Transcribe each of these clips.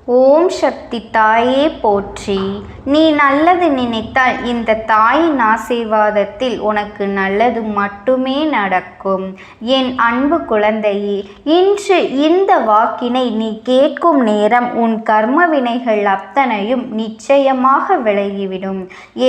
ஓம் சக்தி தாயே போற்றி. நீ நல்லது நினைத்தால் இந்த தாயின் ஆசீர்வாதத்தில் உனக்கு நல்லது மட்டுமே நடக்கும். என் அன்பு குழந்தையே, இன்று இந்த வாக்கினை நீ கேட்கும் நேரம் உன் கர்ம வினைகள் அத்தனையும் நிச்சயமாக விலகிவிடும்.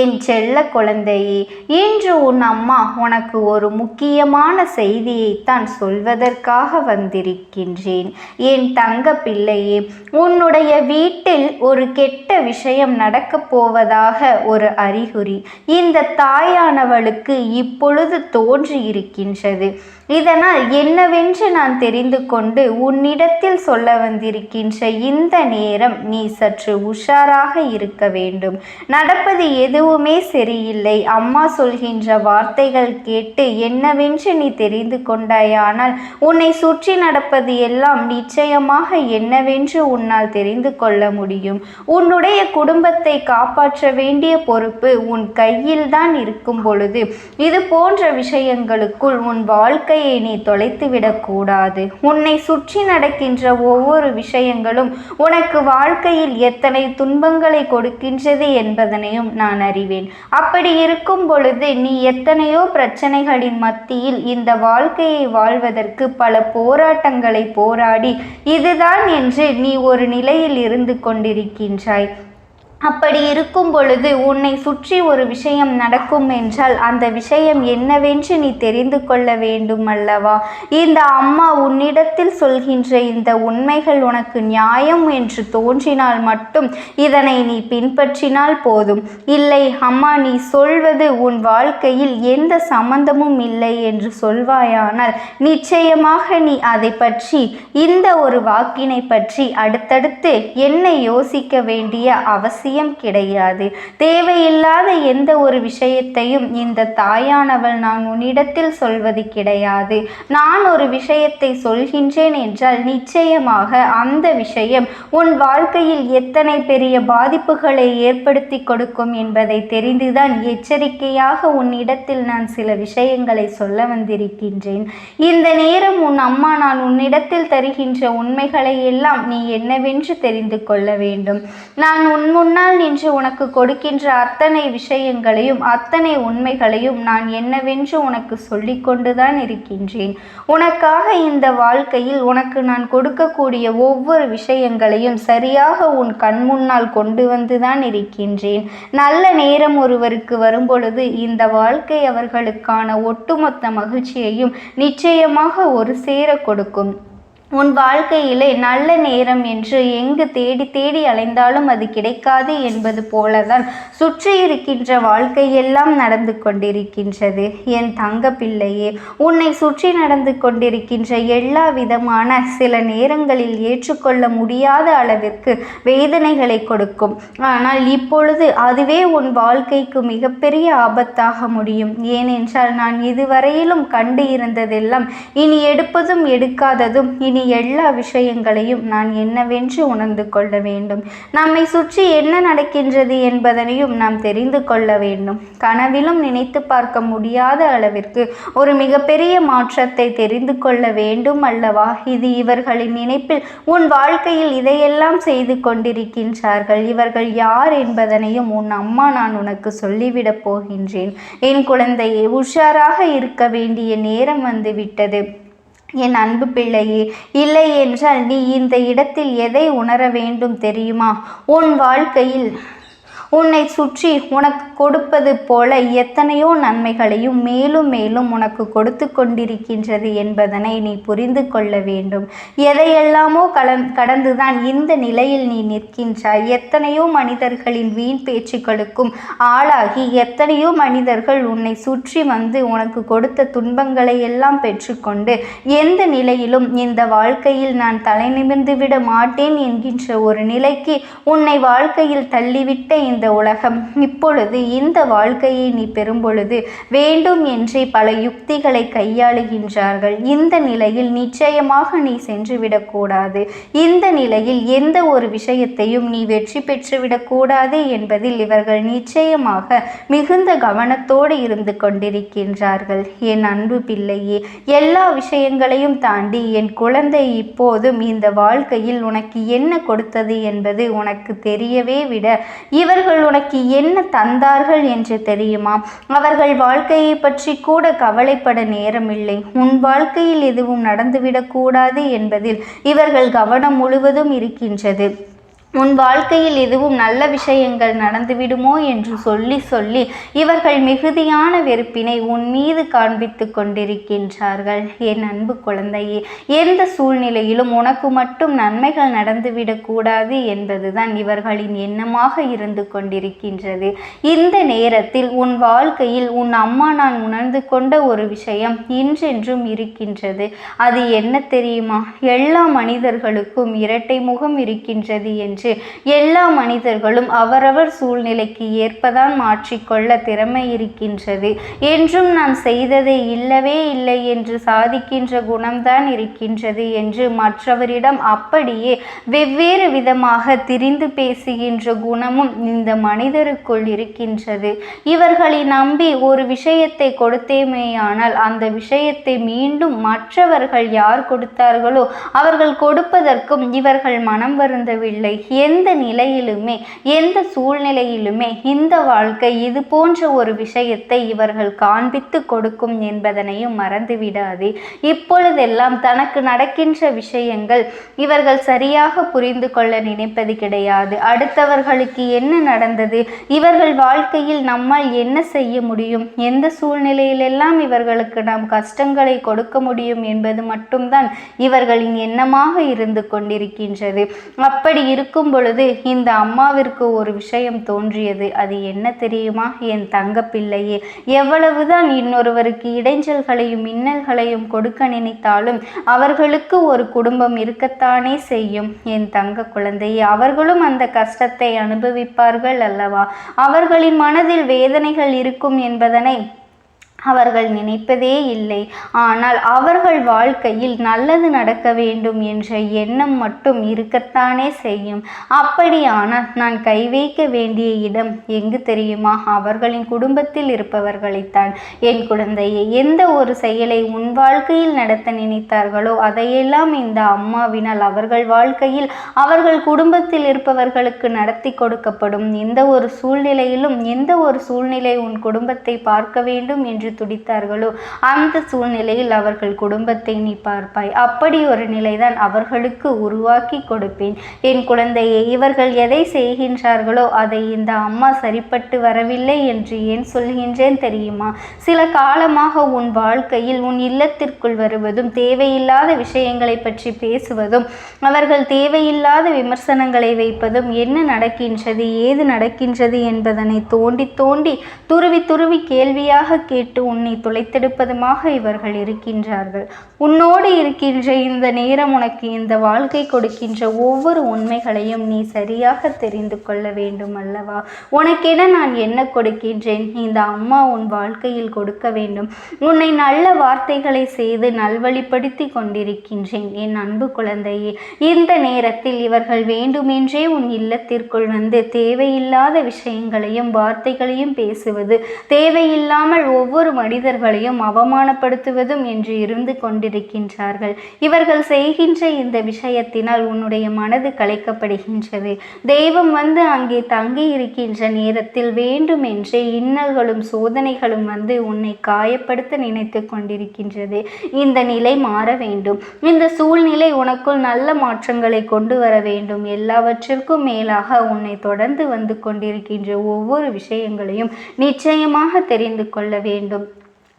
என் செல்ல குழந்தையே, இன்று உன் அம்மா உனக்கு ஒரு முக்கியமான செய்தியைத்தான் சொல்வதற்காக வந்திருக்கின்றேன். என் தங்க பிள்ளையே, உன்னுடைய வீட்டில் ஒரு கெட்ட விஷயம் நடக்கப் போவதாக ஒரு அறிகுறி இந்த தாயானவளுக்கு இப்பொழுது தோன்றியிருக்கின்றது. இதனால் என்னவென்று நான் தெரிந்து கொண்டு உன்னிடத்தில் சொல்ல வந்திருக்கின்ற இந்த நேரம் நீ சற்று உஷாராக இருக்க வேண்டும். நடப்பது எதுவுமே சரியில்லை. அம்மா சொல்கின்ற வார்த்தைகள் கேட்டு என்னவென்று நீ தெரிந்து கொண்டாயானால் உன்னை சுற்றி நடப்பது எல்லாம் நிச்சயமாக என்னவென்று உன்னால் தெரிந்து கொள்ள முடியும். உன்னுடைய குடும்பத்தை காப்பாற்ற வேண்டிய பொறுப்பு உன் கையில் தான் இருக்கும் பொழுது இது போன்ற விஷயங்களுக்குள் உன் வாழ்க்கை நீ தொலைத்துவிடக் கூடாது. உன்னை சுற்றி நடக்கின்ற ஒவ்வொரு விஷயங்களும் உனக்கு வாழ்க்கையில் எத்தனை துன்பங்களை கொடுக்கின்றது என்பதனையும் நான் அறிவேன். அப்படி இருக்கும் பொழுது நீ எத்தனையோ பிரச்சனைகளின் மத்தியில் இந்த வாழ்க்கையை வாழ்வதற்கு பல போராட்டங்களை போராடி இதுதான் என்று நீ ஒரு நிலையில் இருந்து கொண்டிருக்கின்றாய். அப்படி இருக்கும் பொழுது உன்னை சுற்றி ஒரு விஷயம் நடக்கும் என்றால் அந்த விஷயம் என்னவென்று நீ தெரிந்து கொள்ள வேண்டும் அல்லவா? இந்த அம்மா உன்னிடத்தில் சொல்கின்ற இந்த உண்மைகள் உனக்கு நியாயம் என்று தோன்றினால் மட்டும் இதனை நீ பின்பற்றினால் போதும். இல்லை அம்மா, நீ சொல்வது உன் வாழ்க்கையில் எந்த சம்பந்தமும் இல்லை என்று சொல்வாயானால் நிச்சயமாக நீ அதை பற்றி இந்த ஒரு வாக்கினை பற்றி அடுத்தடுத்து என்னை யோசிக்க வேண்டிய அவசியம் கிடையாது. தேவையில்லாத எந்த ஒரு விஷயத்தையும் இந்த தாயானவள் நான் உன்னிடத்தில் சொல்வது கிடையாது. நான் ஒரு விஷயத்தை சொல்கின்றேன் என்றால் நிச்சயமாக அந்த விஷயம் உன் வாழ்க்கையில் எத்தனை பெரிய பாதிப்புகளை ஏற்படுத்தி கொடுக்கும் என்பதை தெரிந்துதான் எச்சரிக்கையாக உன்னிடத்தில் நான் சில விஷயங்களை சொல்ல வந்திருக்கின்றேன். இந்த நேரம் உன் அம்மா நான் உன்னிடத்தில் தருகின்ற உண்மைகளை எல்லாம் நீ என்னவென்று தெரிந்து கொள்ள வேண்டும். நான் உன் முன்னால் நின்று உனக்கு கொடுக்கின்ற அத்தனை விஷயங்களையும் அத்தனை உண்மைகளையும் நான் என்னவென்று உனக்கு சொல்லிக் கொண்டுதான் இருக்கின்றேன். உனக்காக இந்த வாழ்க்கையில் உனக்கு நான் கொடுக்கக்கூடிய ஒவ்வொரு விஷயங்களையும் சரியாக உன் கண் முன்னால் கொண்டு வந்துதான் இருக்கின்றேன். நல்ல நேரம் ஒருவருக்கு வரும்பொழுது இந்த வாழ்க்கை அவர்களுக்கான ஒட்டுமொத்த மகிழ்ச்சியையும் நிச்சயமாக ஒரு சேர கொடுக்கும். உன் வாழ்க்கையிலே நல்ல நேரம் என்று எங்கு தேடி தேடி அலைந்தாலும் அது கிடைக்காது என்பது போலதான் சுற்றி இருக்கின்ற வாழ்க்கையெல்லாம் நடந்து கொண்டிருக்கின்றது. என் தங்க பிள்ளையே, உன்னை சுற்றி நடந்து கொண்டிருக்கின்ற எல்லா விதமான சில நேரங்களில் ஏற்றுக்கொள்ள முடியாத அளவிற்கு வேதனைகளை கொடுக்கும். ஆனால் இப்பொழுது அதுவே உன் வாழ்க்கைக்கு மிகப்பெரிய ஆபத்தாக முடியும். ஏனென்றால் நான் இதுவரையிலும் கண்டு இருந்ததெல்லாம் இனி எடுப்பதும் எடுக்காததும் இனி எல்லா விஷயங்களையும் நான் என்னவென்று உணர்ந்து கொள்ள வேண்டும். நம்மை சுற்றி என்ன நடக்கின்றது என்பதனையும் நாம் தெரிந்து கொள்ள வேண்டும். கனவிலும் நினைத்து பார்க்க முடியாத அளவிற்கு ஒரு மிகப்பெரிய மாற்றத்தை தெரிந்து கொள்ள வேண்டும் அல்லவா? இது இவர்களின் நினைப்பில் உன் வாழ்க்கையில் இதையெல்லாம் செய்து கொண்டிருக்கின்றார்கள். இவர்கள் யார் என்பதனையும் உன் அம்மா நான் உனக்கு சொல்லிவிடப் போகின்றேன். என் குழந்தையே, உஷாராக இருக்க வேண்டிய நேரம் வந்துவிட்டது. என் அன்பு பிள்ளையே, இல்லை என்றால் நீ இந்த இடத்தில் எதை உணர வேண்டும் தெரியுமா? உன் வாழ்க்கையில் உன்னை சுற்றி உனக்கு கொடுப்பது போல எத்தனையோ நன்மைகளையும் மேலும் மேலும் உனக்கு கொடுத்து கொண்டிருக்கின்றது என்பதனை நீ புரிந்து கொள்ள வேண்டும். எதையெல்லாமோ கடந்துதான் இந்த நிலையில் நீ நிற்கின்றாய். எத்தனையோ மனிதர்களின் வீண் பேச்சுக்களுக்கும் ஆளாகி எத்தனையோ மனிதர்கள் உன்னை சுற்றி வந்து உனக்கு கொடுத்த துன்பங்களை எல்லாம் பெற்றுக்கொண்டு எந்த நிலையிலும் இந்த வாழ்க்கையில் நான் தலை நிமிர்ந்து விட மாட்டேன் என்கின்ற ஒரு நிலைக்கு உன்னை வாழ்க்கையில் தள்ளிவிட்ட இந்த உலகம். இப்பொழுது இந்த வாழ்க்கையை நீ பெறும்பொழுது வேண்டும் என்றே பல யுக்திகளை கையாளுகின்றார்கள். இந்த நிலையில் நிச்சயமாக நீ சென்றுவிடக்கூடாது. இந்த நிலையில் எந்த ஒரு விஷயத்தையும் நீ வெற்றி பெற்றுவிடக்கூடாது என்பதில் இவர்கள் நிச்சயமாக மிகுந்த கவனத்தோடு இருந்து கொண்டிருக்கின்றார்கள். என் அன்பு பிள்ளையே, எல்லா விஷயங்களையும் தாண்டி என் குழந்தை இப்போதும் இந்த வாழ்க்கையில் உனக்கு என்ன கொடுத்தது என்பது உனக்கு தெரியவே விட இவர்கள் உனக்கு என்ன தந்தார்கள் என்று தெரியுமா? அவர்கள் வாழ்க்கையை பற்றி கூட கவலைப்பட நேரமில்லை. உன் வாழ்க்கையில் எதுவும் நடந்துவிடக்கூடாது என்பதில் இவர்கள் கவனம் முழுவதும் இருக்கின்றது. உன் வாழ்க்கையில் எதுவும் நல்ல விஷயங்கள் நடந்துவிடுமோ என்று சொல்லி இவர்கள் மிகுதியான வெறுப்பினை உன் மீது காண்பித்து கொண்டிருக்கின்றார்கள். என் அன்பு குழந்தையே, எந்த சூழ்நிலையிலும் உனக்கு மட்டும் நன்மைகள் நடந்துவிடக்கூடாது என்பதுதான் இவர்களின் எண்ணமாக இருந்து கொண்டிருக்கின்றது. இந்த நேரத்தில் உன் வாழ்க்கையில் உன் அம்மா நான் உணர்ந்து கொண்ட ஒரு விஷயம் இன்றென்றும் இருக்கின்றது. அது என்ன தெரியுமா? எல்லா மனிதர்களுக்கும் இரட்டை முகம் இருக்கின்றது என்று எல்லா மனிதர்களும் அவரவர் சூழ்நிலைக்கு ஏற்பதான் மாற்றிக்கொள்ள திறமை இருக்கின்றது. என்றும் நான் செய்ததை இல்லவே இல்லை என்று சாதிக்கின்ற குணம்தான் இருக்கின்றது என்று மற்றவரிடம் அப்படியே வெவ்வேறு விதமாக திரிந்து பேசுகின்ற குணமும் இந்த மனிதருக்குள் இருக்கின்றது. இவர்களை நம்பி ஒரு விஷயத்தை கொடுத்தேமேயானால் அந்த விஷயத்தை மீண்டும் மற்றவர்கள் யார் கொடுத்தார்களோ அவர்கள் கொடுப்பதற்கும் இவர்கள் மனம் வருந்தவில்லை. எந்த நிலையிலுமே எந்த சூழ்நிலையிலுமே இந்த வாழ்க்கை இது போன்ற ஒரு விஷயத்தை இவர்கள் காண்பித்து கொடுக்கும் என்பதனையும் மறந்துவிடாதே. இப்பொழுதெல்லாம் தனக்கு நடக்கின்ற விஷயங்கள் இவர்கள் சரியாக புரிந்து கொள்ள நினைப்பது கிடையாது. அடுத்தவர்களுக்கு என்ன நடந்தது, இவர்கள் வாழ்க்கையில் நம்மால் என்ன செய்ய முடியும், எந்த சூழ்நிலையிலெல்லாம் இவர்களுக்கு நாம் கஷ்டங்களை கொடுக்க முடியும் என்பது மட்டும்தான் இவர்களின் எண்ணமாக இருந்து கொண்டிருக்கின்றது. அப்படி இருக்கும் பொழுது இந்த அம்மாவிற்கு ஒரு விஷயம் தோன்றியது. அது என்ன தெரியுமா? என் தங்க பிள்ளையே, எவ்வளவுதான் இன்னொருவருக்கு இடைஞ்சல்களையும் மின்னல்களையும் கொடுக்க நினைத்தாலும் அவர்களுக்கு ஒரு குடும்பம் இருக்கத்தானே செய்யும். என் தங்க குழந்தையே, அவர்களும் அந்த கஷ்டத்தை அனுபவிப்பார்கள் அல்லவா? அவர்களின் மனதில் வேதனைகள் இருக்கும் என்பதனை அவர்கள் நினைப்பதே இல்லை. ஆனால் அவர்கள் வாழ்க்கையில் நல்லது நடக்க வேண்டும் என்ற எண்ணம் மட்டும் இருக்கத்தானே செய்யும். அப்படியானால் நான் கை வைக்க வேண்டிய இடம் எங்கு தெரியுமா? அவர்களின் குடும்பத்தில் இருப்பவர்களைத்தான். என் குழந்தையை, எந்த ஒரு செயலை உன் வாழ்க்கையில் நடத்த நினைத்தார்களோ அதையெல்லாம் இந்த அம்மாவினால் அவர்கள் வாழ்க்கையில் அவர்கள் குடும்பத்தில் இருப்பவர்களுக்கு நடத்தி கொடுக்கப்படும். எந்த ஒரு சூழ்நிலையிலும் எந்த ஒரு சூழ்நிலை உன் குடும்பத்தை பார்க்க வேண்டும் என்று துடித்தார்களோ அந்த சூழ்நிலையில் அவர்கள் குடும்பத்தை நீ பார்ப்பாய். அப்படி ஒரு நிலைதான் அவர்களுக்கு உருவாக்கி கொடுப்பேன். என் குழந்தையே, இவர்கள் எதை செய்கின்றார்களோ அதை இந்த அம்மா சரிப்பட்டு வரவில்லை என்று ஏன் சொல்கின்றேன் தெரியுமா? சில காலமாக உன் வாழ்க்கையில் உன் இல்லத்திற்குள் வருவதும் தேவையில்லாத விஷயங்களை பற்றி பேசுவதும் அவர்கள் தேவையில்லாத விமர்சனங்களை வைப்பதும் என்ன நடக்கின்றது ஏது நடக்கின்றது என்பதனை தோண்டி தோண்டி துருவி கேள்வியாக கேட்டு உன்னை துளைத்தெடுப்பதுமாக இவர்கள் இருக்கின்றார்கள். உன்னோடு இருக்கின்ற இந்த நேரம் உனக்கு இந்த வாழ்க்கை கொடுக்கின்ற ஒவ்வொரு உண்மைகளையும் நீ சரியாக தெரிந்து கொள்ள வேண்டும் அல்லவா? உனக்கென நான் என்ன கொடுக்கின்றேன்? இந்த அம்மா உன் வாழ்க்கையில் கொடுக்க வேண்டும். உன்னை நல்ல வார்த்தைகளை செய்து நல்வழிப்படுத்தி கொண்டிருக்கின்றேன். என் அன்பு குழந்தையே, இந்த நேரத்தில் இவர்கள் வேண்டுமென்றே உன் இல்லத்திற்குள் வந்து தேவையில்லாத விஷயங்களையும் வார்த்தைகளையும் பேசுவது, தேவையில்லாமல் ஒவ்வொரு மனிதர்களையும் அவமானப்படுத்துவதும் என்று இருந்து கொண்டிருக்கின்றார்கள். இவர்கள் செய்கின்ற இந்த விஷயத்தினால் உன்னுடைய மனது கலைக்கப்படுகின்றது. தெய்வம் வந்து அங்கே தங்கி இருக்கின்ற நேரத்தில் வேண்டுமென்றே இன்னல்களும் சோதனைகளும் வந்து உன்னை காயப்படுத்த நினைத்து கொண்டிருக்கின்றது. இந்த நிலை மாற வேண்டும். இந்த சூழ்நிலை உனக்குள் நல்ல மாற்றங்களை கொண்டு வர வேண்டும். எல்லாவற்றிற்கும் மேலாக உன்னை தொடர்ந்து வந்து கொண்டிருக்கின்ற ஒவ்வொரு விஷயங்களையும் நிச்சயமாக தெரிந்து கொள்ள வேண்டும்.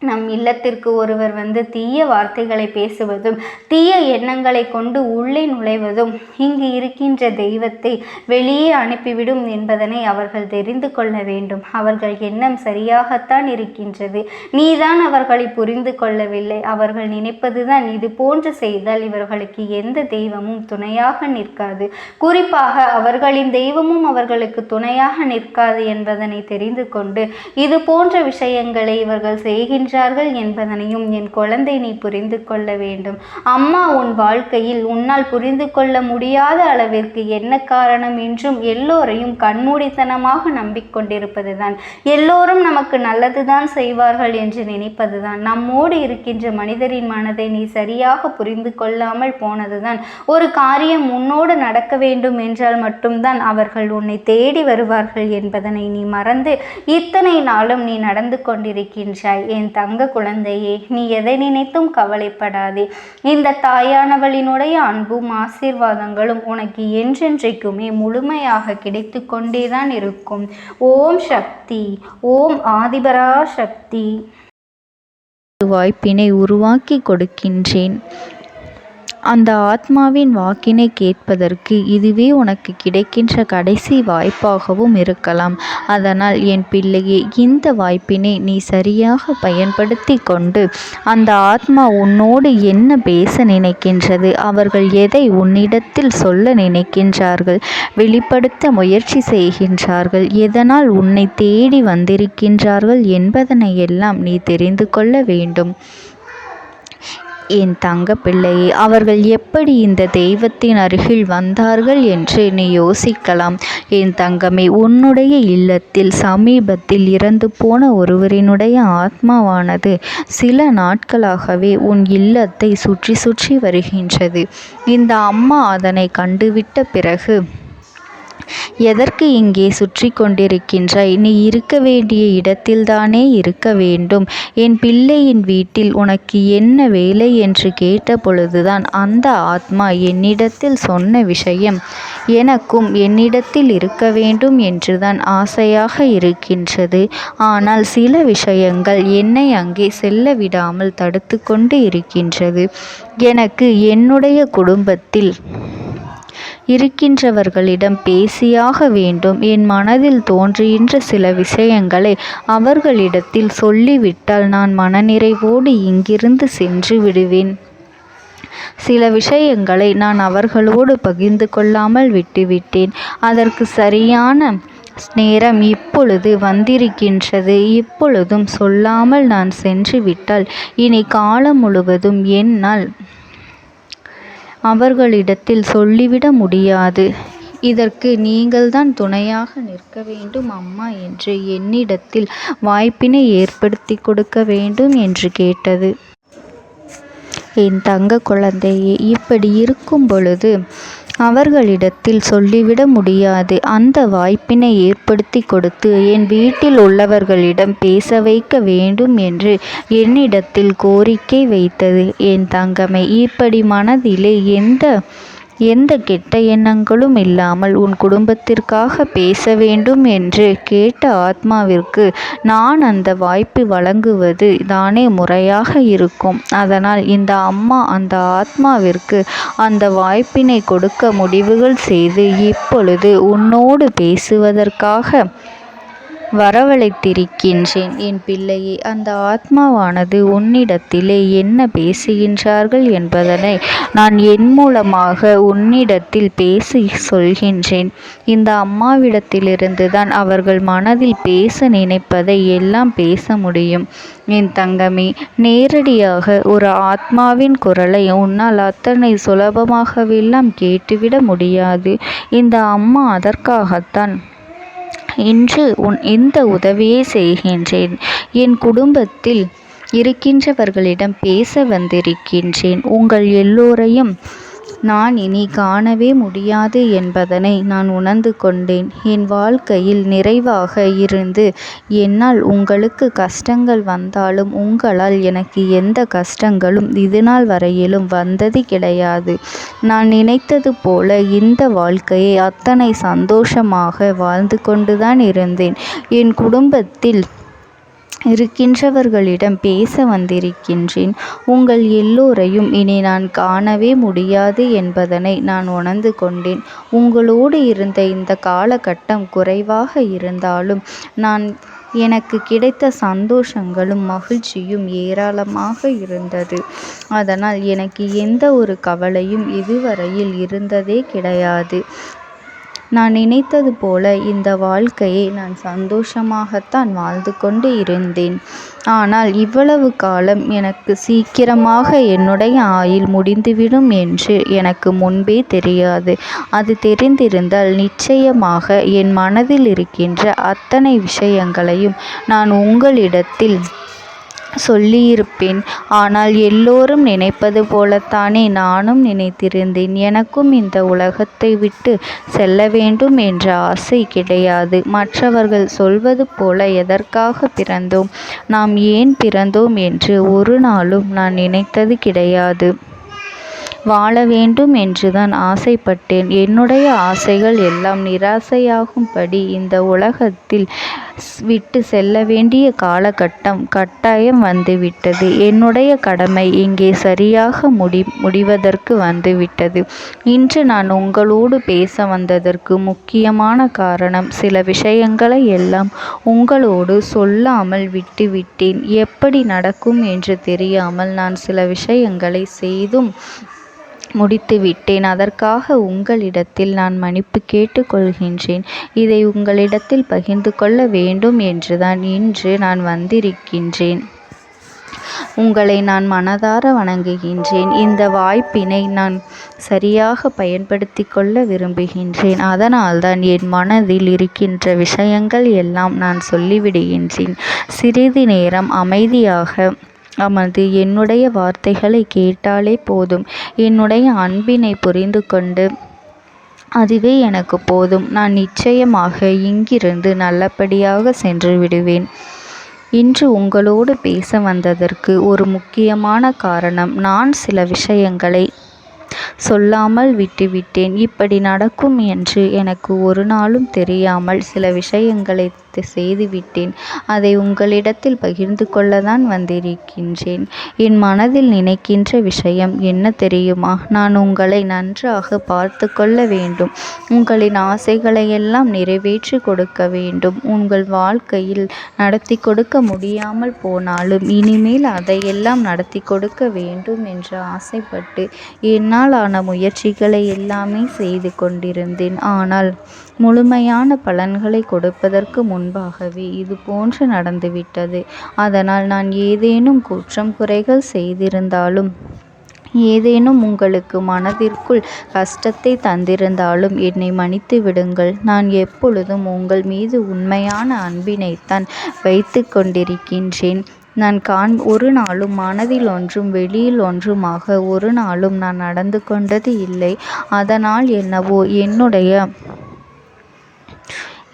நம் இல்லத்திற்கு ஒருவர் வந்து தீய வார்த்தைகளை பேசுவதும் தீய எண்ணங்களை கொண்டு உள்ளே நுழைவதும் இங்கு இருக்கின்ற தெய்வத்தை வெளியே அனுப்பிவிடும் என்பதனை அவர்கள் தெரிந்து கொள்ள வேண்டும். அவர்கள் எண்ணம் சரியாகத்தான் இருக்கின்றது. நீதான் அவர்களை புரிந்து கொள்ளவில்லை. அவர்கள் நினைப்பதுதான் இது போன்று செய்தால் இவர்களுக்கு எந்த தெய்வமும் துணையாக நிற்காது, குறிப்பாக அவர்களின் தெய்வமும் அவர்களுக்கு துணையாக நிற்காது என்பதனை தெரிந்து கொண்டு இது போன்ற விஷயங்களை இவர்கள் செய்கின்ற என்பதனையும் என் குழந்தை நீ புரிந்து கொள்ள வேண்டும். அம்மா உன் வாழ்க்கையில் உன்னால் புரிந்து கொள்ள முடியாத அளவிற்கு என்ன காரணம் என்றும் எல்லோரையும் கண்மூடித்தனமாக நம்பிக்கொண்டிருப்பதுதான், எல்லோரும் நமக்கு நல்லதுதான் செய்வார்கள் என்று நினைப்பதுதான், நம்மோடு இருக்கின்ற மனிதரின் மனதை நீ சரியாக புரிந்து கொள்ளாமல் போனதுதான். ஒரு காரியம் உன்னோடு நடக்க வேண்டும் என்றால் மட்டும்தான் அவர்கள் உன்னை தேடி வருவார்கள் என்பதனை நீ மறந்து இத்தனை நாளும் நீ நடந்து கொண்டிருக்கின்றாய். என் தங்க குழந்தையே, நீ எதை நினைத்தும் கவலைப்படாதே. இந்த தாயானவளினுடைய அன்பும் ஆசீர்வாதங்களும் உனக்கு என்றென்றைக்குமே முழுமையாக கிடைத்து கொண்டேதான் இருக்கும். ஓம் சக்தி, ஓம் ஆதிபரா சக்தி. வாய்ப்பினை உருவாக்கி கொடுக்கின்றேன். அந்த ஆத்மாவின் வாக்கினை கேட்பதற்கு இதுவே உனக்கு கிடைக்கின்ற கடைசி வாய்ப்பாகவும் இருக்கலாம். அதனால் என் பிள்ளையே, இந்த வாய்ப்பினை நீ சரியாக பயன்படுத்தி கொண்டு அந்த ஆத்மா உன்னோடு என்ன பேச நினைக்கின்றது, அவர்கள் எதை உன்னிடத்தில் சொல்ல நினைக்கின்றார்கள், வெளிப்படுத்த முயற்சி செய்கின்றார்கள், எதனால் உன்னை தேடி வந்திருக்கின்றார்கள் என்பதனை எல்லாம் நீ தெரிந்து கொள்ள வேண்டும். என் தங்க பிள்ளையே, அவர்கள் எப்படி இந்த தெய்வத்தின் அருகில் வந்தார்கள் என்று நீ யோசிக்கலாம். என் தங்கமே, உன்னுடைய இல்லத்தில் சமீபத்தில் இறந்து போன ஒருவரினுடைய ஆத்மாவானது சில நாட்களாகவே உன் இல்லத்தை சுற்றி சுற்றி வருகின்றது. இந்த அம்மா அதனை கண்டுவிட்ட பிறகு, எதற்கு இங்கே சுற்றி கொண்டிருக்கின்றாய்? நீ இருக்க வேண்டிய இடத்தில்தானே இருக்க வேண்டும். என் பிள்ளையின் வீட்டில் உனக்கு என்ன வேலை என்று கேட்ட பொழுதுதான் அந்த ஆத்மா என்னிடத்தில் சொன்ன விஷயம், எனக்கும் என்னிடத்தில் இருக்க வேண்டும் என்றுதான் ஆசையாக இருக்கின்றது. ஆனால் சில விஷயங்கள் என்னை அங்கே செல்ல விடாமல் தடுத்து கொண்டு இருக்கின்றது. எனக்கு என்னுடைய குடும்பத்தில் இருக்கின்றவர்களிடம் பேசியாக வேண்டும். என் மனதில் தோன்றுகின்ற சில விஷயங்களை அவர்களிடத்தில் சொல்லிவிட்டால் நான் மனநிறைவோடு இங்கிருந்து சென்று விடுவேன். சில விஷயங்களை நான் அவர்களோடு பகிர்ந்து கொள்ளாமல் விட்டுவிட்டேன். அதற்கு சரியான நேரம் இப்பொழுது வந்திருக்கின்றது. இப்பொழுதும் சொல்லாமல் நான் சென்று விட்டால் இனி காலம் முழுவதும் என்னால் அவர்களிடத்தில் சொல்லிவிட முடியாது. இதற்கு நீங்கள்தான் துணையாக நிற்க வேண்டும் அம்மா என்று என்னிடத்தில் வாய்ப்பினை ஏற்படுத்தி கொடுக்க வேண்டும் என்று கேட்டது. என் தங்க குழந்தையே, இப்படி இருக்கும் பொழுது அவர்களிடத்தில் சொல்லிவிட முடியாது. அந்த வாய்ப்பினை ஏற்படுத்தி கொடுத்து என் வீட்டில் உள்ளவர்களிடம் பேச வைக்க வேண்டும் என்று என்னிடத்தில் கோரிக்கை வைத்தது. என் தங்கமே, இப்படி மனதிலே எந்த கெட்ட எண்ணங்களும் இல்லாமல் உன் குடும்பத்திற்காக பேச வேண்டும் என்று கேட்ட ஆத்மாவிற்கு நான் அந்த வாய்ப்பு வழங்குவது தானே முறையாக இருக்கும். அதனால் இந்த அம்மா அந்த ஆத்மாவிற்கு அந்த வாய்ப்பினை கொடுக்க முடிவுகள் செய்து இப்பொழுது உன்னோடு பேசுவதற்காக வரவழைத்திருக்கின்றேன். என் பிள்ளையே, அந்த ஆத்மாவானது உன்னிடத்திலே என்ன பேசுகின்றார்கள் என்பதனை நான் என் மூலமாக உன்னிடத்தில் பேசி சொல்கின்றேன். இந்த அம்மாவிடத்திலிருந்து தான் அவர்கள் மனதில் பேச நினைப்பதை எல்லாம் பேச முடியும். என் தங்கமே, நேரடியாக ஒரு ஆத்மாவின் குரலை உன்னால் அத்தனை சுலபமாகவெல்லாம் கேட்டுவிட முடியாது. இந்த அம்மா அதற்காகத்தான் இன்று இந்த உதவியை செய்கின்றேன். என் குடும்பத்தில் இருக்கின்றவர்களிடம் பேச வந்திருக்கின்றேன். உங்கள் எல்லோரையும் நான் இனி காணவே முடியாது என்பதனை நான் உணர்ந்து கொண்டேன். என் வாழ்க்கையில் நிறைவாக இருந்து என்னால் உங்களுக்கு கஷ்டங்கள் வந்தாலும் உங்களால் எனக்கு எந்த கஷ்டங்களும் இதுநாள் வரையிலும் வந்தது கிடையாது. நான் நினைத்தது போல இந்த வாழ்க்கையை அத்தனை சந்தோஷமாக வாழ்ந்து கொண்டுதான் இருந்தேன். என் குடும்பத்தில் இருக்கின்றவர்களிடம் பேச வந்திருக்கின்றேன். உங்கள் எல்லோரையும் இனி நான் காணவே முடியாது என்பதனை நான் உணர்ந்து கொண்டேன். உங்களோடு இருந்த இந்த காலகட்டம் குறைவாக இருந்தாலும் எனக்கு கிடைத்த சந்தோஷங்களும் மகிழ்ச்சியும் ஏராளமாக இருந்தது. அதனால் எனக்கு எந்த ஒரு கவலையும் இதுவரையில் இருந்ததே கிடையாது. நான் நினைத்தது போல இந்த வாழ்க்கையை நான் சந்தோஷமாகத்தான் வாழ்ந்து கொண்டு இருந்தேன். ஆனால் இவ்வளவு காலம் எனக்கு சீக்கிரமாக என்னுடைய ஆயுள் முடிந்துவிடும் என்று எனக்கு முன்பே தெரியாது. அது தெரிந்திருந்தால் நிச்சயமாக என் மனதில் இருக்கின்ற அத்தனை விஷயங்களையும் நான் உங்களிடத்தில் சொல்லியிருப்பேன். ஆனால் எல்லோரும் நினைப்பது போலத்தானே நானும் நினைத்திருந்தேன். எனக்கும் இந்த உலகத்தை விட்டு செல்ல வேண்டும் என்ற ஆசை கிடையாது. மற்றவர்கள் சொல்வது போல எதற்காக பிறந்தோம், நாம் ஏன் பிறந்தோம் என்று ஒரு நாளும் நான் நினைத்தது கிடையாது. வாழ வேண்டும் என்றுதான் ஆசைப்பட்டேன். என்னுடைய ஆசைகள் எல்லாம் நிராசையாகும்படி இந்த உலகத்தில் விட்டு செல்ல வேண்டிய காலகட்டம் கட்டாயம் வந்துவிட்டது. என்னுடைய கடமை இங்கே சரியாக முடிவதற்கு வந்துவிட்டது. இன்று நான் உங்களோடு பேச வந்ததற்கு முக்கியமான காரணம், சில விஷயங்களை எல்லாம் உங்களோடு சொல்லாமல் விட்டுவிட்டேன். எப்படி நடக்கும் என்று தெரியாமல் நான் சில விஷயங்களை செய்தும் முடித்துவிட்டேன். அதற்காக உங்களிடத்தில் நான் மன்னிப்பு கேட்டுக்கொள்கின்றேன். இதை உங்களிடத்தில் பகிர்ந்து கொள்ள வேண்டும் என்றுதான் இன்று நான் வந்திருக்கின்றேன். உங்களை நான் மனதார வணங்குகின்றேன். இந்த வாய்ப்பினை நான் சரியாக பயன்படுத்தி கொள்ள விரும்புகின்றேன். அதனால்தான் என் மனதில் இருக்கின்ற விஷயங்கள் எல்லாம் நான் சொல்லிவிடுகின்றேன். சிறிது நேரம் அமைதியாக அமர்ந்து என்னுடைய வார்த்தைகளை கேட்டாலே போதும். என்னுடைய அன்பினை புரிந்து கொண்டு அதுவே எனக்கு போதும். நான் நிச்சயமாக இங்கிருந்து நல்லபடியாக சென்று விடுவேன். இன்று உங்களோடு பேச வந்ததற்கு ஒரு முக்கியமான காரணம், நான் சில விஷயங்களை சொல்லாமல் விட்டுவிட்டேன். இப்படி நடக்கும் என்று எனக்கு ஒரு நாளும் தெரியாமல் சில விஷயங்களை செய்துவிட்டேன். அதை உங்களிடத்தில் பகிர்ந்து கொள்ளத்தான் வந்திருக்கின்றேன். என் மனதில் நினைக்கின்ற விஷயம் என்ன தெரியுமா? நான் உங்களை நன்றாக பார்த்து கொள்ள வேண்டும். உங்களின் ஆசைகளை எல்லாம் நிறைவேற்றி கொடுக்க வேண்டும். உங்கள் வாழ்க்கையில் நடத்தி கொடுக்க முடியாமல் போனாலும் இனிமேல் அதையெல்லாம் நடத்தி கொடுக்க வேண்டும் என்று ஆசைப்பட்டு என்னால் ஆன முயற்சிகளை எல்லாமே செய்து கொண்டிருந்தேன். ஆனால் முழுமையான பலன்களை கொடுப்பதற்கு முன்பாகவே இது போன்று நடந்துவிட்டது. அதனால் நான் ஏதேனும் குற்றம் குறைகள் செய்திருந்தாலும், ஏதேனும் உங்களுக்கு மனதிற்குள் கஷ்டத்தை தந்திருந்தாலும் என்னை மன்னித்து விடுங்கள். நான் எப்பொழுதும் உங்கள் மீது உண்மையான அன்பினைத்தான் வைத்து கொண்டிருக்கின்றேன். நான் ஒரு நாளும் மனதில் ஒன்றும் வெளியில் ஒன்றுமாக ஒரு நாளும் நான் நடந்து கொண்டது இல்லை. அதனால் என்னவோ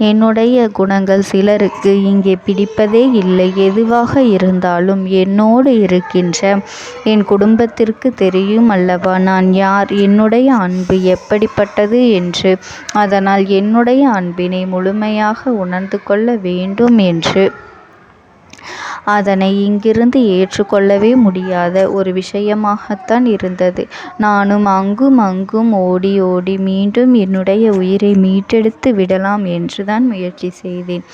என்னுடைய குணங்கள் சிலருக்கு இங்கே பிடிப்பதே இல்லை. எதுவாக இருந்தாலும் என்னோடு இருக்கின்ற என் குடும்பத்திற்கு தெரியும் அல்லவா நான் யார், என்னுடைய அன்பு எப்படிப்பட்டது என்று. அதனால் என்னுடைய அன்பினை முழுமையாக உணர்ந்து கொள்ள வேண்டும் என்று அதனை இங்கிருந்து ஏற்றுக்கொள்ளவே முடியாத ஒரு விஷயமாகத்தான் இருந்தது. நானும் அங்கும் ஓடி ஓடி மீண்டும் என்னுடைய உயிரை மீட்டெடுத்து விடலாம் என்றுதான் முயற்சி செய்தேன்.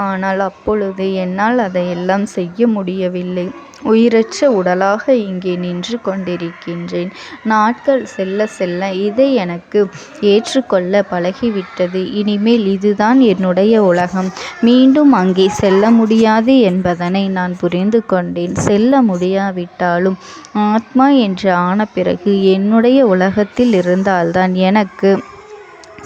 ஆனால் அப்பொழுது என்னால் அதையெல்லாம் செய்ய முடியவில்லை. உயிரற்ற உடலாக இங்கே நின்று கொண்டிருக்கின்றேன். நாட்கள் செல்ல செல்ல இதை எனக்கு ஏற்றுக்கொள்ள பழகிவிட்டது. இனிமேல் இதுதான் என்னுடைய உலகம். மீண்டும் அங்கே செல்ல முடியாது என்பதனை நான் புரிந்து கொண்டேன். செல்ல முடியாவிட்டாலும் ஆத்மா என்று ஆன பிறகு என்னுடைய உலகத்தில் இருந்தால்தான் எனக்கு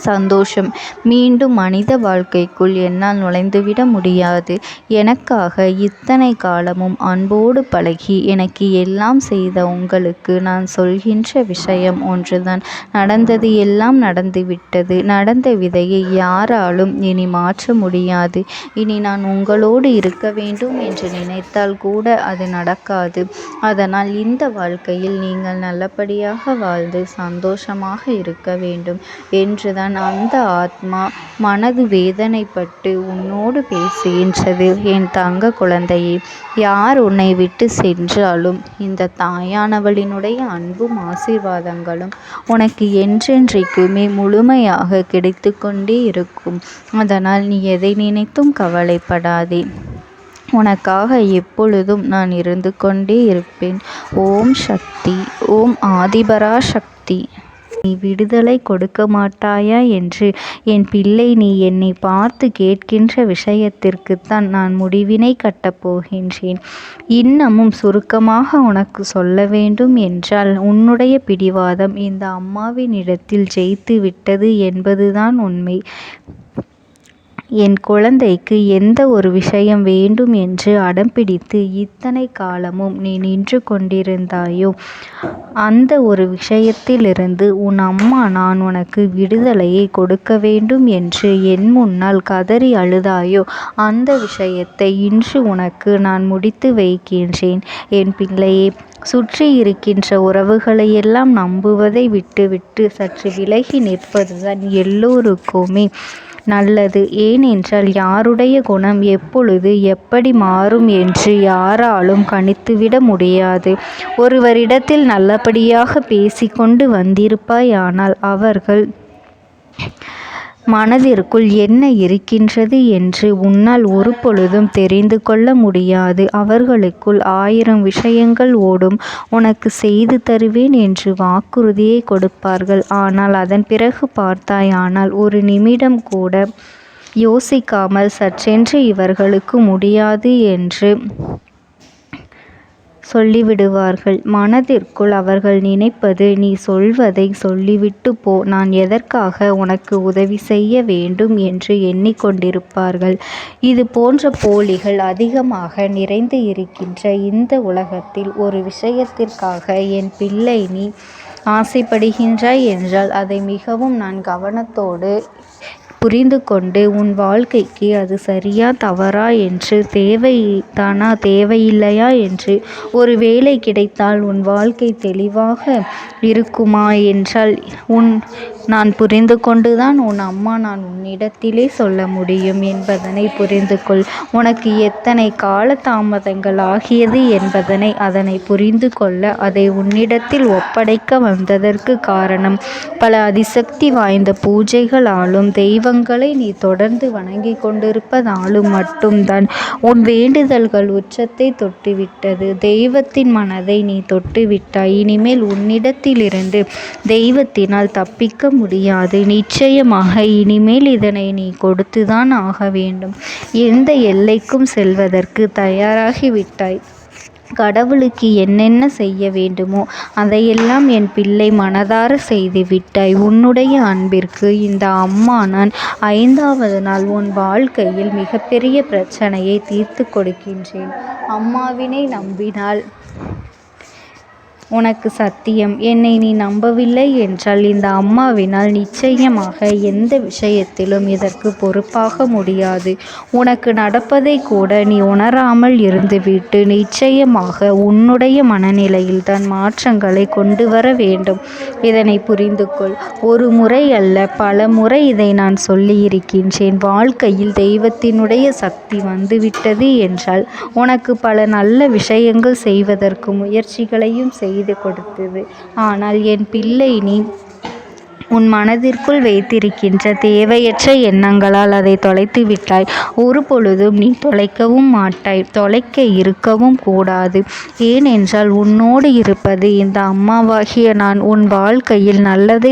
சந்தோஷம். மீண்டும் மனித வாழ்க்கைக்குள் என்னால் நுழைந்துவிட முடியாது. எனக்காக இத்தனை காலமும் அன்போடு பழகி எனக்கு எல்லாம் செய்த உங்களுக்கு நான் சொல்கின்ற விஷயம் ஒன்றுதான். நடந்தது எல்லாம் நடந்துவிட்டது. நடந்த விதையை யாராலும் இனி மாற்ற முடியாது. இனி நான் உங்களோடு இருக்க வேண்டும் என்று நினைத்தால் கூட அது நடக்காது. அதனால் இந்த வாழ்க்கையில் நீங்கள் நல்லபடியாக வாழ்ந்து சந்தோஷமாக இருக்க வேண்டும் என்றுதான் அப்போதுதான் அந்த ஆத்மா மனது வேதனைப்பட்டு உன்னோடு பேசுகின்றது. என் தங்க குழந்தையே, யார் உன்னை விட்டு சென்றாலும் இந்த தாயானவளினுடைய அன்பும் ஆசீர்வாதங்களும் உனக்கு என்றென்றைக்குமே முழுமையாக கிடைத்து கொண்டே இருக்கும். அதனால் நீ எதை நினைத்தும் கவலைப்படாதே. உனக்காக எப்பொழுதும் நான் இருந்து கொண்டே இருப்பேன். ஓம் சக்தி. ஓம் ஆதிபரா சக்தி. நீ விடுதலை கொடுக்க மாட்டாயா என்று என் பிள்ளை நீ என்னை பார்த்து கேட்கின்ற விஷயத்திற்குத்தான் நான் முடிவினை கட்டப் போகின்றேன். இன்னமும் சுருக்கமாக உனக்கு சொல்ல வேண்டும் என்றால், உன்னுடைய பிடிவாதம் இந்த அம்மாவினிடத்தில் ஜெயித்து விட்டது என்பதுதான் உண்மை. என் குழந்தைக்கு எந்த ஒரு விஷயம் வேண்டும் என்று அடம்பிடித்து இத்தனை காலமும் நீ நின்று கொண்டிருந்தாயோ, அந்த ஒரு விஷயத்திலிருந்து உன் அம்மா நான் உனக்கு விடுதலையை கொடுக்க வேண்டும் என்று என் முன்னால் கதறி அழுதாயோ, அந்த விஷயத்தை இன்று உனக்கு நான் முடித்து வைக்கின்றேன். என் பிள்ளையே, சுற்றி இருக்கின்ற உறவுகளையெல்லாம் நம்புவதை விட்டுவிட்டு சற்று விலகி நிற்பதுதான் எல்லோருக்குமே நல்லது. ஏனென்றால் யாருடைய குணம் எப்பொழுது எப்படி மாறும் என்று யாராலும் கணித்துவிட முடியாது. ஒருவரிடத்தில் நல்லபடியாக பேசிக்கொண்டு வந்திருப்பாயானால் அவர்கள் மனதிற்குள் என்ன இருக்கின்றது என்று உன்னால் ஒரு பொழுதும் தெரிந்து கொள்ள முடியாது. அவர்களுக்குள் 1000 விஷயங்கள் ஓடும். உனக்கு செய்து தருவேன் என்று வாக்குறுதியை கொடுப்பார்கள். ஆனால் அதன் பிறகு பார்த்தாயானால் ஒரு நிமிடம் கூட யோசிக்காமல் சற்றென்று இவர்களுக்கு முடியாது என்று சொல்லிவிடுவார்கள். மனதிற்குள் அவர்கள் நினைப்பது, நீ சொல்வதை சொல்லிவிட்டு போ, நான் எதற்காக உனக்கு உதவி செய்ய வேண்டும் என்று எண்ணிக்கொண்டிருப்பார்கள். இது போன்ற போலிகள் அதிகமாக நிறைந்து இருக்கின்ற இந்த உலகத்தில் ஒரு விஷயத்திற்காக என் பிள்ளை நீ ஆசைப்படுகின்றாய் என்றால் அதை மிகவும் நான் கவனத்தோடு புரிந்து கொண்டு உன் வாழ்க்கைக்கு அது சரியா தவறா என்று, தேவைதானா தேவையில்லையா என்று, ஒரு வேலை கிடைத்தால் உன் வாழ்க்கை தெளிவாக இருக்குமா என்றால் நான் புரிந்து கொண்டுதான் உன் அம்மா நான் உன்னிடத்திலே சொல்ல முடியும் என்பதனை புரிந்து கொள். உனக்கு எத்தனை கால தாமதங்கள் ஆகியது என்பதனை அதனை புரிந்து கொள்ள அதை உன்னிடத்தில் ஒப்படைக்க வந்ததற்கு காரணம், பல அதிசக்தி வாய்ந்த பூஜைகளாலும் தெய்வங்களை நீ தொடர்ந்து வணங்கி கொண்டிருப்பதாலும் மட்டும்தான் உன் வேண்டுதல்கள் உச்சத்தை தொட்டுவிட்டது. தெய்வத்தின் மனதை நீ தொட்டுவிட்டாய். இனிமேல் உன்னிடத்திலிருந்து தெய்வத்தினால் தப்பிக்க முடியாது. நிச்சயமாக இனிமேல் இதனை நீ கொடுத்துதான் ஆக வேண்டும். எந்த எல்லைக்கும் செல்வதற்கு தயாராகிவிட்டாய். கடவுளுக்கு என்னென்ன செய்ய வேண்டுமோ அதையெல்லாம் என் பிள்ளை மனதார செய்து விட்டாய். உன்னுடைய அன்பிற்கு இந்த அம்மா நான் 5வது நாள் உன் வாழ்க்கையில் மிகப்பெரிய பிரச்சனையை தீர்த்து கொடுக்கின்றேன். அம்மாவினை நம்பினால் உனக்கு சத்தியம். என்னை நீ நம்பவில்லை என்றால் இந்த அம்மாவினால் நிச்சயமாக எந்த விஷயத்திலும் இதற்கு பொறுப்பாக முடியாது. உனக்கு நடப்பதை கூட நீ உணராமல் இருந்துவிட்டு நிச்சயமாக உன்னுடைய மனநிலையில் தான் மாற்றங்களை கொண்டு வர வேண்டும். இதனை புரிந்து கொள். ஒரு முறை அல்ல, பல முறை இதை நான் சொல்லியிருக்கின்றேன். வாழ்க்கையில் தெய்வத்தினுடைய சக்தி வந்துவிட்டது என்றால் உனக்கு பல நல்ல விஷயங்கள் செய்வதற்கு முயற்சிகளையும் செய்து கொடுத்தது. ஆனால் என் பிள்ளை நீ உன் மனதிற்குள் வைத்திருக்கின்ற தேவையற்ற எண்ணங்களால் அதை தொலைத்து விட்டாய். ஒரு பொழுதும் நீ தொலைக்கவும் மாட்டாய். தொலைக்க இருக்கவும் கூடாது. ஏனென்றால் உன்னோடு இருப்பது இந்த அம்மாவாகிய நான். உன் வாழ்க்கையில் நல்லதை